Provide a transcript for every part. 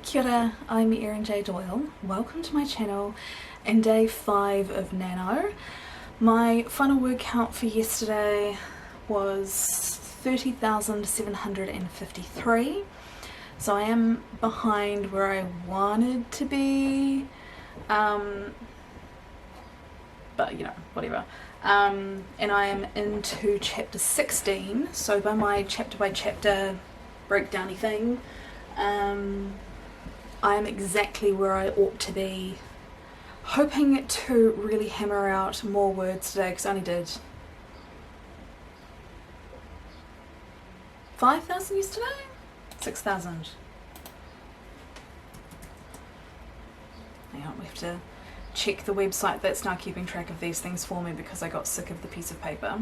Kia ora, I'm Erin J. Doyle. Welcome to my channel and day 5 of Nano. My final word count for yesterday was 30,753, so I am behind where I wanted to be, but you know, whatever. And I am into chapter 16, so by my chapter by chapter breakdowny thing, I am exactly where I ought to be, hoping to really hammer out more words today because I only did 5,000 yesterday? 6,000. Hang on, we have to check the website that's now keeping track of these things for me because I got sick of the piece of paper.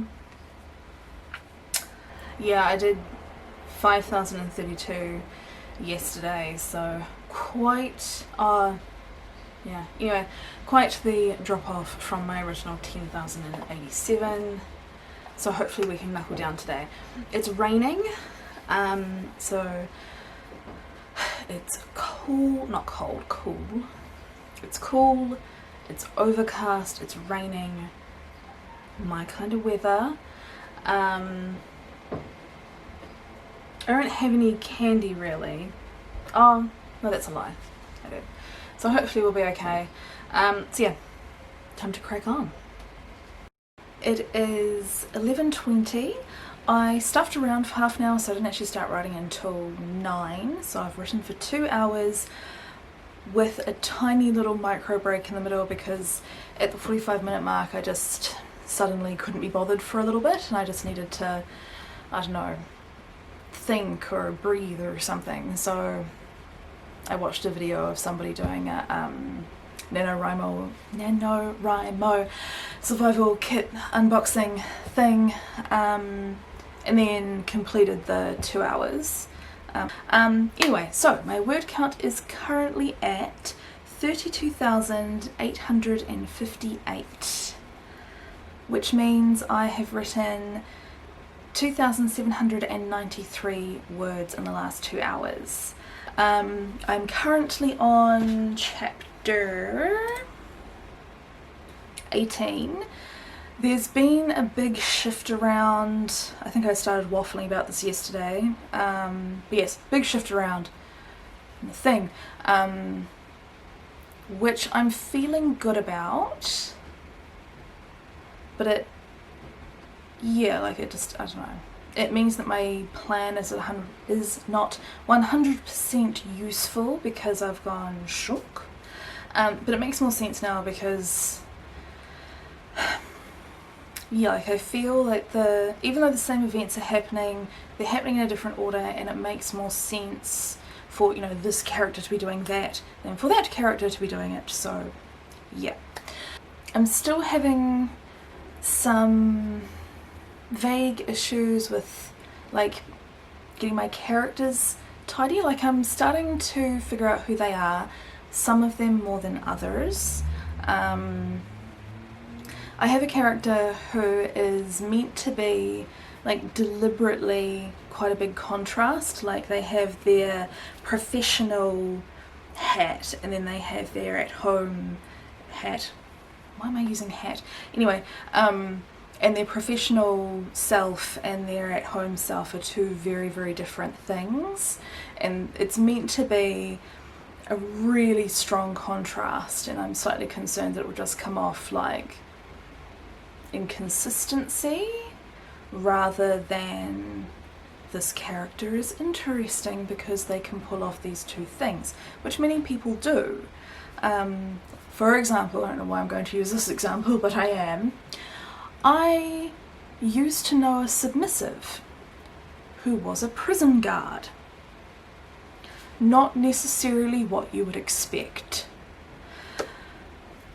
Yeah, I did 5,032 yesterday, so quite quite the drop off from my original 10,087, so hopefully we can knuckle down today. It's raining, so it's cool, not cold, cool. It's cool, it's overcast, it's raining, my kind of weather. I don't have any candy really. Oh, no, that's a lie. I do. So hopefully we'll be okay. So yeah, time to crack on. It is 11:20. I stuffed around for half an hour, so I didn't actually start writing until 9. So I've written for 2 hours with a tiny little micro break in the middle because at the 45-minute mark I just suddenly couldn't be bothered for a little bit and I just needed to, I don't know, think or breathe or something. So I watched a video of somebody doing a NaNoWriMo survival kit unboxing thing, and then completed the 2 hours. Anyway, so my word count is currently at 32,858, which means I have written 2,793 words in the last 2 hours. I'm currently on chapter 18. There's been a big shift around. I think I started waffling about this yesterday. But yes, big shift around in the thing, which I'm feeling good about. But it just, I don't know. It means that my plan is not 100% useful because I've gone shook. But it makes more sense now because, yeah, like I feel like even though the same events are happening, they're happening in a different order, and it makes more sense for, you know, this character to be doing that than for that character to be doing it. So, yeah. I'm still having some vague issues with like getting my characters tidy. Like I'm starting to figure out who they are, some of them more than others. I have a character who is meant to be like deliberately quite a big contrast. Like they have their professional hat and then they have their at home hat. Why am I using hat? Anyway, and their professional self and their at-home self are two very, very different things, and it's meant to be a really strong contrast, and I'm slightly concerned that it will just come off like inconsistency rather than this character is interesting because they can pull off these two things, which many people do. For example, I don't know why I'm going to use this example, but I am. I used to know a submissive who was a prison guard. Not necessarily what you would expect.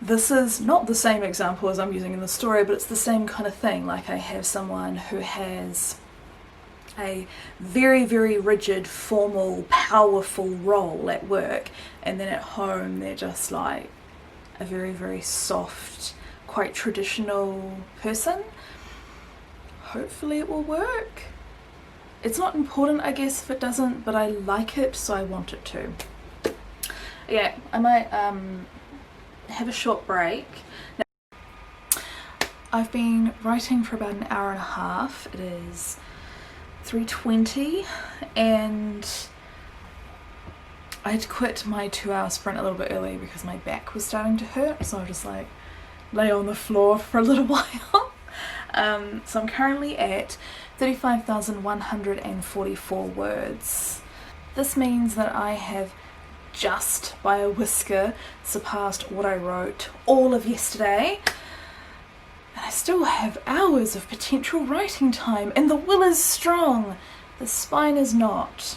This is not the same example as I'm using in the story, but it's the same kind of thing. Like I have someone who has a very, very rigid, formal, powerful role at work, and then at home they're just like a very, very soft, quite traditional person. Hopefully it will work. It's not important, I guess, if it doesn't, but I like it, so I want it to. Yeah, I might have a short break. Now, I've been writing for about an hour and a half. It is 3:20 and I had to quit my 2-hour sprint a little bit early because my back was starting to hurt, so I just like lay on the floor for a little while. So I'm currently at 35,144 words. This means that I have just by a whisker surpassed what I wrote all of yesterday, and I still have hours of potential writing time, and the will is strong, the spine is not.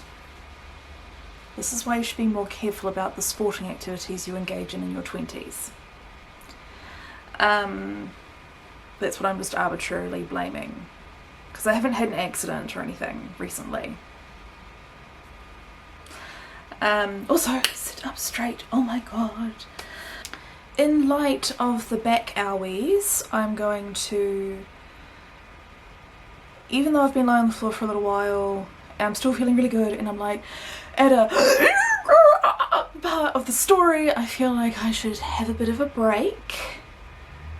This is why you should be more careful about the sporting activities you engage in your 20s. That's what I'm just arbitrarily blaming, because I haven't had an accident or anything recently. Also, sit up straight, oh my god. In light of the back owies, I'm going to, even though I've been lying on the floor for a little while, I'm still feeling really good, and I'm like, at a part of the story, I feel like I should have a bit of a break.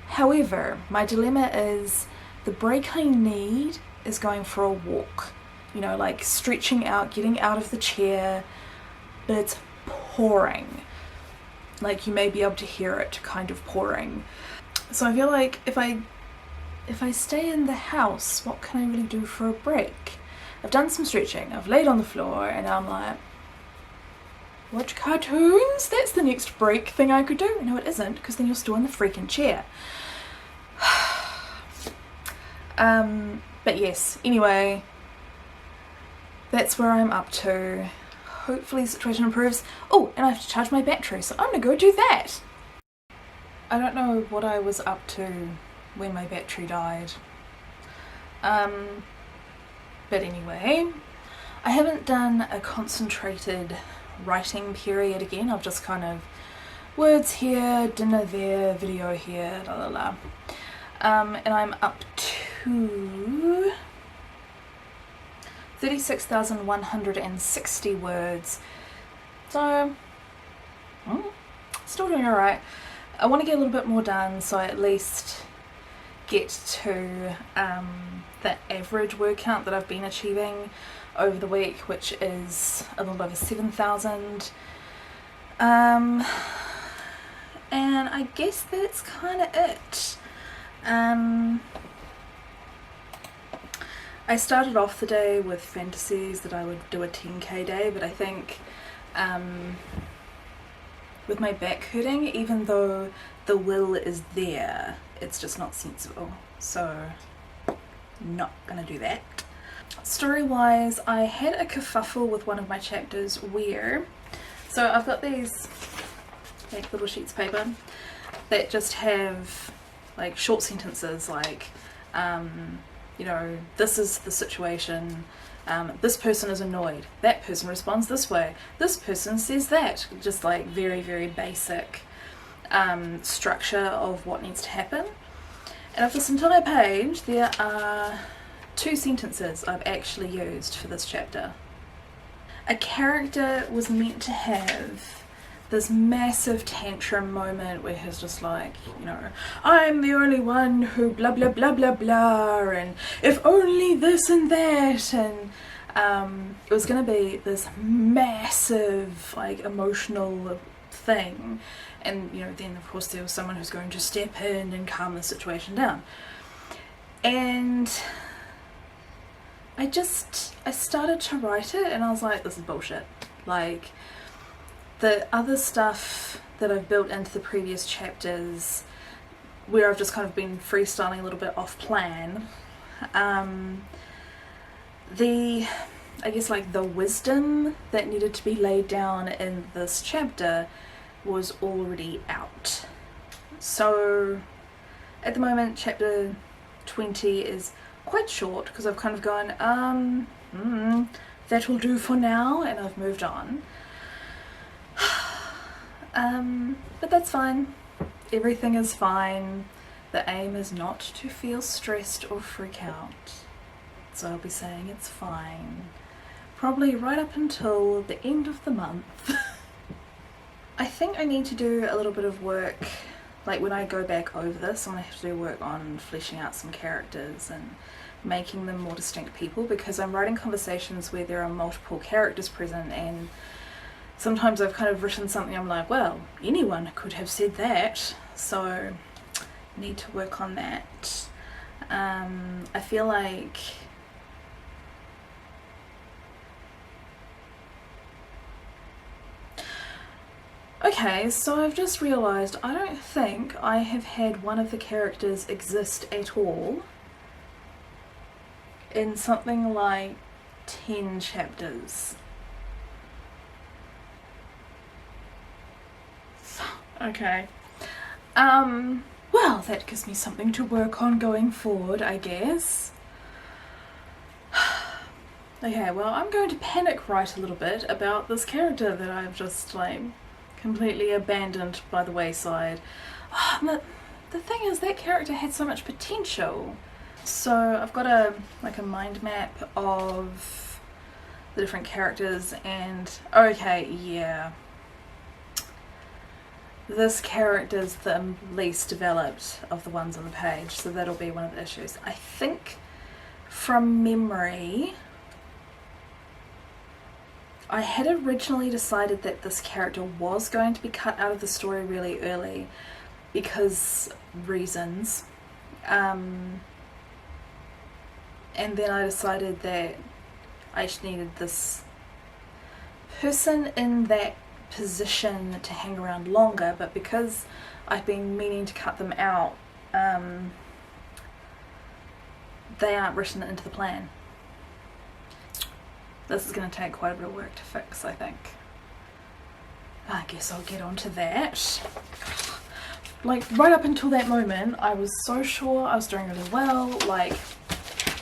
However, my dilemma is the break I need is going for a walk. You know, like stretching out, getting out of the chair, but it's pouring. Like you may be able to hear it kind of pouring. So I feel like if I stay in the house, what can I really do for a break? I've done some stretching, I've laid on the floor, and I'm like, watch cartoons? That's the next break thing I could do. No, it isn't, because then you're still in the freaking chair. But yes, anyway, that's where I'm up to. Hopefully the situation improves. Oh, and I have to charge my battery, so I'm gonna go do that. I don't know what I was up to when my battery died. But anyway, I haven't done a concentrated writing period again. I've just kind of words here, dinner there, video here, la la la. And I'm up to 36,160 words. So, still doing alright. I want to get a little bit more done, so I at least get to the average word count that I've been achieving over the week, which is a little over 7,000. And I guess that's kind of it. I started off the day with fantasies that I would do a 10k day, but I think with my back hurting, even though the will is there, it's just not sensible, so not gonna do that. Story wise, I had a kerfuffle with one of my chapters where, so I've got these like little sheets of paper that just have like short sentences like you know, this is the situation, this person is annoyed, that person responds this way, this person says that, just like very, very basic structure of what needs to happen. And of this entire page, there are 2 sentences I've actually used for this chapter. A character was meant to have this massive tantrum moment where he's just like, you know, I'm the only one who blah blah blah blah blah, and if only this and that, and it was going to be this massive like emotional thing, and you know, then of course there was someone who's going to step in and calm the situation down. And I started to write it and I was like, this is bullshit. Like, the other stuff that I've built into the previous chapters, where I've just kind of been freestyling a little bit off plan, I guess like the wisdom that needed to be laid down in this chapter was already out. So at the moment chapter 20 is quite short because I've kind of gone, that'll do for now, and I've moved on. But that's fine. Everything is fine. The aim is not to feel stressed or freak out. So I'll be saying it's fine. Probably right up until the end of the month. I think I need to do a little bit of work, like when I go back over this, I'm going to have to do work on fleshing out some characters and making them more distinct people, because I'm writing conversations where there are multiple characters present, and sometimes I've kind of written something I'm like, well, anyone could have said that, so need to work on that. I feel like okay, so I've just realised I don't think I have had one of the characters exist at all in something like 10 chapters. Okay. Well, that gives me something to work on going forward, I guess. Okay, well, I'm going to panic write a little bit about this character that I've just, like, completely abandoned by the wayside. But the thing is, that character had so much potential. So I've got a mind map of the different characters, and okay, yeah, this character's the least developed of the ones on the page, so that'll be one of the issues. I think from memory I had originally decided that this character was going to be cut out of the story really early because reasons. And then I decided that I just needed this person in that position to hang around longer, but because I've been meaning to cut them out, they aren't written into the plan. This is going to take quite a bit of work to fix, I think. I guess I'll get onto that. Like, right up until that moment, I was so sure I was doing really well. Like,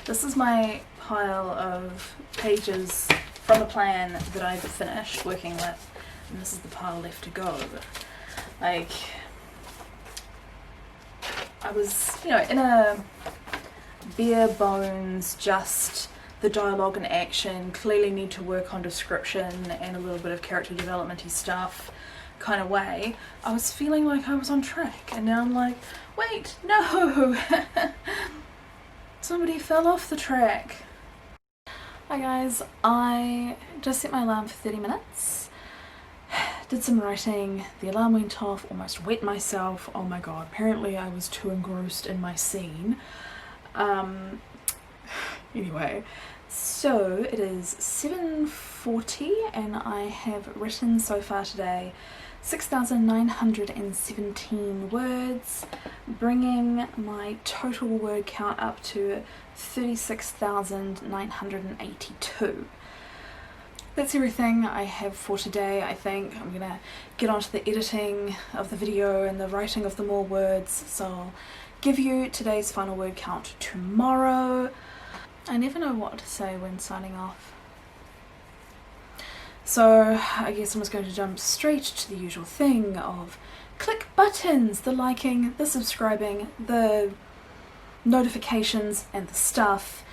this is my pile of pages from the plan that I've finished working with, and this is the pile left to go. Like, I was, you know, in a bare bones, just the dialogue and action, clearly need to work on description and a little bit of character development-y stuff kind of way. I was feeling like I was on track, and now I'm like, wait, no! Somebody fell off the track. Hi guys, I just set my alarm for 30 minutes. Did some writing, the alarm went off, almost wet myself. Oh my god, apparently I was too engrossed in my scene. Anyway, so it is 7:40 and I have written so far today 6,917 words, bringing my total word count up to 36,982. That's everything I have for today. I think I'm gonna get onto the editing of the video and the writing of the more words, so I'll give you today's final word count tomorrow. I never know what to say when signing off. So I guess I'm just going to jump straight to the usual thing of click buttons, the liking, the subscribing, the notifications and the stuff,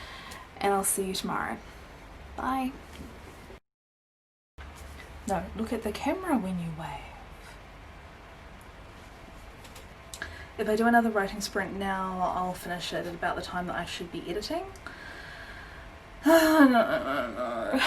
and I'll see you tomorrow. Bye. No, look at the camera when you wave. If I do another writing sprint now, I'll finish it at about the time that I should be editing. No.